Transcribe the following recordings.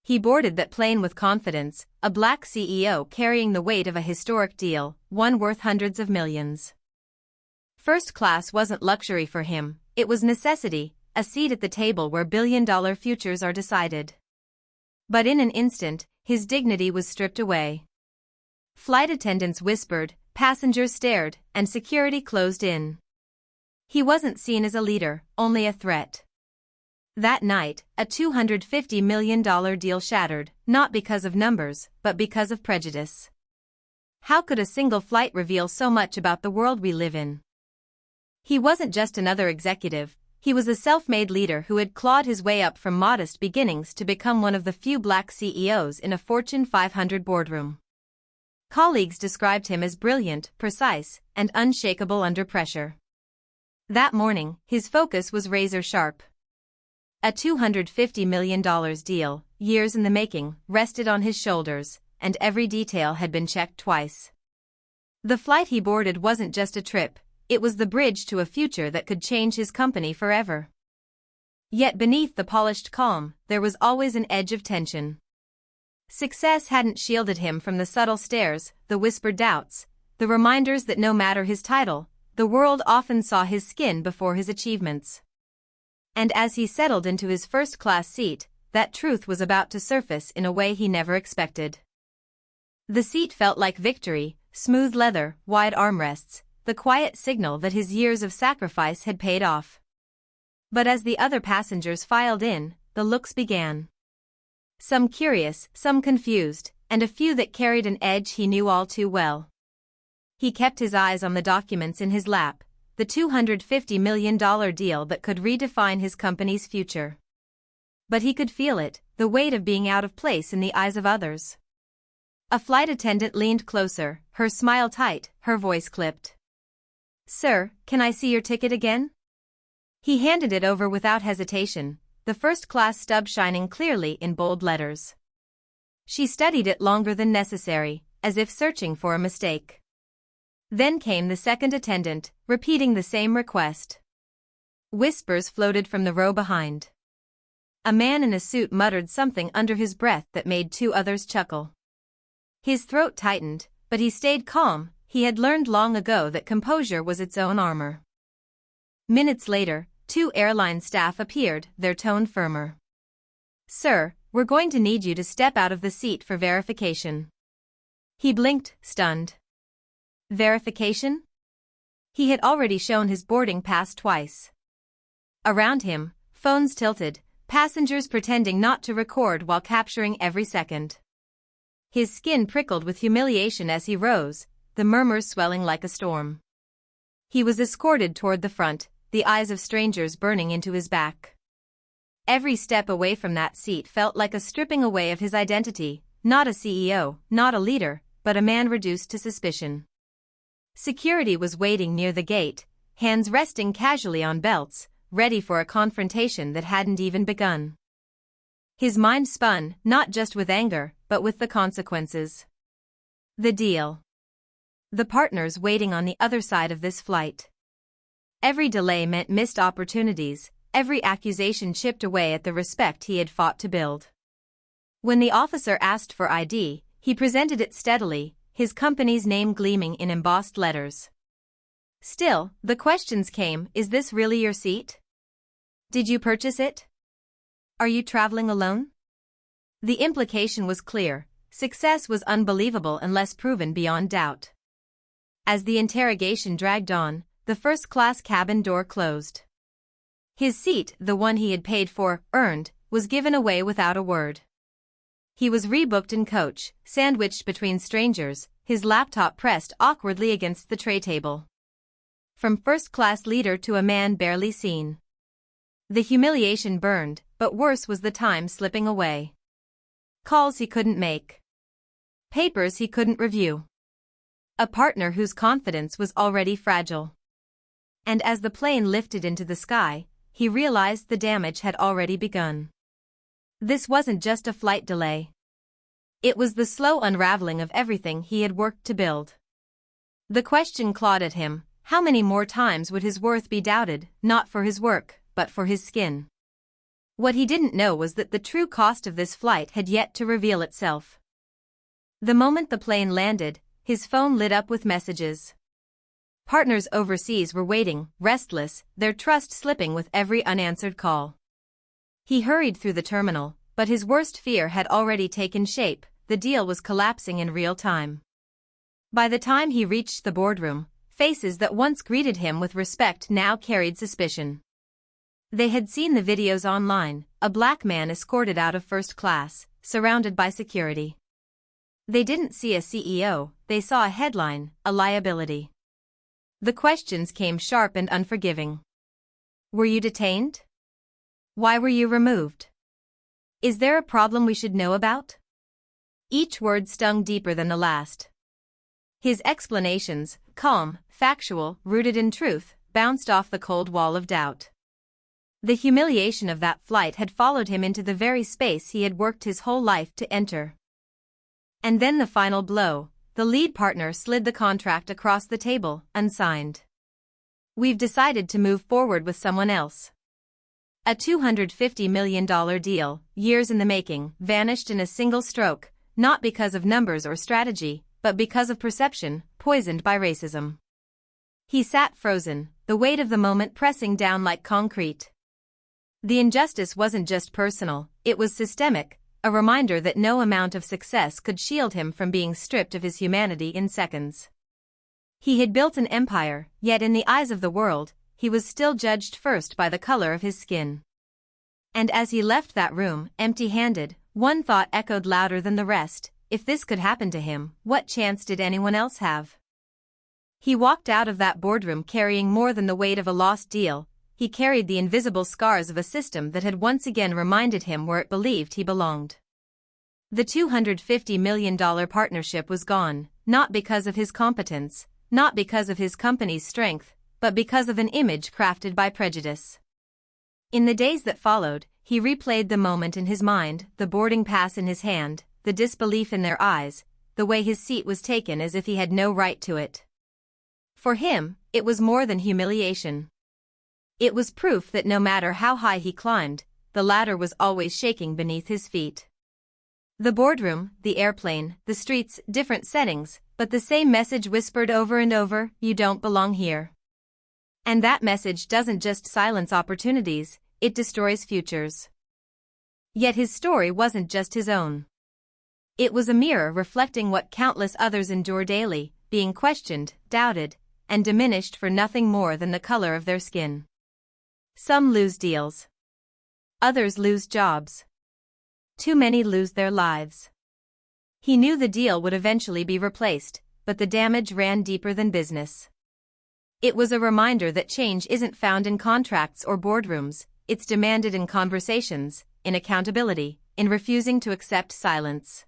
He boarded that plane with confidence, a black CEO carrying the weight of a historic deal, one worth hundreds of millions. First class wasn't luxury for him, it was necessity, a seat at the table where billion-dollar futures are decided. But in an instant, his dignity was stripped away. Flight attendants whispered, passengers stared, and security closed in. He wasn't seen as a leader, only a threat. That night, a $250 million deal shattered, not because of numbers, but because of prejudice. How could a single flight reveal so much about the world we live in? He wasn't just another executive, he was a self-made leader who had clawed his way up from modest beginnings to become one of the few black CEOs in a Fortune 500 boardroom. Colleagues described him as brilliant, precise, and unshakable under pressure. That morning, his focus was razor-sharp. A $250 million deal, years in the making, rested on his shoulders, and every detail had been checked twice. The flight he boarded wasn't just a trip, it was the bridge to a future that could change his company forever. Yet beneath the polished calm, there was always an edge of tension. Success hadn't shielded him from the subtle stares, the whispered doubts, the reminders that no matter his title, the world often saw his skin before his achievements. And as he settled into his first-class seat, that truth was about to surface in a way he never expected. The seat felt like victory, smooth leather, wide armrests, the quiet signal that his years of sacrifice had paid off. But as the other passengers filed in, the looks began. Some curious, some confused, and a few that carried an edge he knew all too well. He kept his eyes on the documents in his lap, the $250 million deal that could redefine his company's future. But he could feel it, the weight of being out of place in the eyes of others. A flight attendant leaned closer, her smile tight, her voice clipped. "Sir, can I see your ticket again?" He handed it over without hesitation, the first-class stub shining clearly in bold letters. She studied it longer than necessary, as if searching for a mistake. Then came the second attendant, repeating the same request. Whispers floated from the row behind. A man in a suit muttered something under his breath that made two others chuckle. His throat tightened, but he stayed calm, he had learned long ago that composure was its own armor. Minutes later, two airline staff appeared, their tone firmer. "Sir, we're going to need you to step out of the seat for verification." He blinked, stunned. Verification? He had already shown his boarding pass twice. Around him, phones tilted, passengers pretending not to record while capturing every second. His skin prickled with humiliation as he rose, the murmurs swelling like a storm. He was escorted toward the front, the eyes of strangers burning into his back. Every step away from that seat felt like a stripping away of his identity, not a CEO, not a leader, but a man reduced to suspicion. Security was waiting near the gate, hands resting casually on belts, ready for a confrontation that hadn't even begun. His mind spun, not just with anger, but with the consequences. The deal. The partners waiting on the other side of this flight. Every delay meant missed opportunities, every accusation chipped away at the respect he had fought to build. When the officer asked for ID, he presented it steadily, his company's name gleaming in embossed letters. Still, the questions came, is this really your seat? Did you purchase it? Are you traveling alone? The implication was clear, success was unbelievable unless proven beyond doubt. As the interrogation dragged on, the first-class cabin door closed. His seat, the one he had paid for, earned, was given away without a word. He was rebooked in coach, sandwiched between strangers, his laptop pressed awkwardly against the tray table. From first-class leader to a man barely seen. The humiliation burned, but worse was the time slipping away. Calls he couldn't make. Papers he couldn't review. A partner whose confidence was already fragile. And as the plane lifted into the sky, he realized the damage had already begun. This wasn't just a flight delay. It was the slow unraveling of everything he had worked to build. The question clawed at him, how many more times would his worth be doubted, not for his work, but for his skin? What he didn't know was that the true cost of this flight had yet to reveal itself. The moment the plane landed, his phone lit up with messages. Partners overseas were waiting, restless, their trust slipping with every unanswered call. He hurried through the terminal, but his worst fear had already taken shape. The deal was collapsing in real time. By the time he reached the boardroom, faces that once greeted him with respect now carried suspicion. They had seen the videos online, a black man escorted out of first class, surrounded by security. They didn't see a CEO, they saw a headline, a liability. The questions came sharp and unforgiving. Were you detained? Why were you removed? Is there a problem we should know about? Each word stung deeper than the last. His explanations, calm, factual, rooted in truth, bounced off the cold wall of doubt. The humiliation of that flight had followed him into the very space he had worked his whole life to enter. And then the final blow. The lead partner slid the contract across the table, unsigned. We've decided to move forward with someone else. A $250 million deal, years in the making, vanished in a single stroke, not because of numbers or strategy, but because of perception, poisoned by racism. He sat frozen, the weight of the moment pressing down like concrete. The injustice wasn't just personal, it was systemic, a reminder that no amount of success could shield him from being stripped of his humanity in seconds. He had built an empire, yet in the eyes of the world, he was still judged first by the color of his skin. And as he left that room, empty-handed, one thought echoed louder than the rest: if this could happen to him, what chance did anyone else have? He walked out of that boardroom carrying more than the weight of a lost deal. He carried the invisible scars of a system that had once again reminded him where it believed he belonged. The $250 million partnership was gone, not because of his competence, not because of his company's strength, but because of an image crafted by prejudice. In the days that followed, he replayed the moment in his mind, the boarding pass in his hand, the disbelief in their eyes, the way his seat was taken as if he had no right to it. For him, it was more than humiliation. It was proof that no matter how high he climbed, the ladder was always shaking beneath his feet. The boardroom, the airplane, the streets, different settings, but the same message whispered over and over: you don't belong here. And that message doesn't just silence opportunities, it destroys futures. Yet his story wasn't just his own. It was a mirror reflecting what countless others endure daily, being questioned, doubted, and diminished for nothing more than the color of their skin. Some lose deals. Others lose jobs. Too many lose their lives. He knew the deal would eventually be replaced, but the damage ran deeper than business. It was a reminder that change isn't found in contracts or boardrooms, it's demanded in conversations, in accountability, in refusing to accept silence.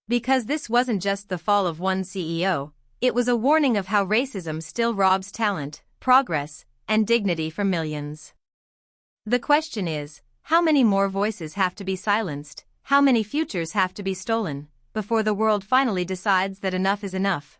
Because this wasn't just the fall of one CEO, it was a warning of how racism still robs talent, progress, and dignity from millions. The question is, how many more voices have to be silenced, how many futures have to be stolen, before the world finally decides that enough is enough?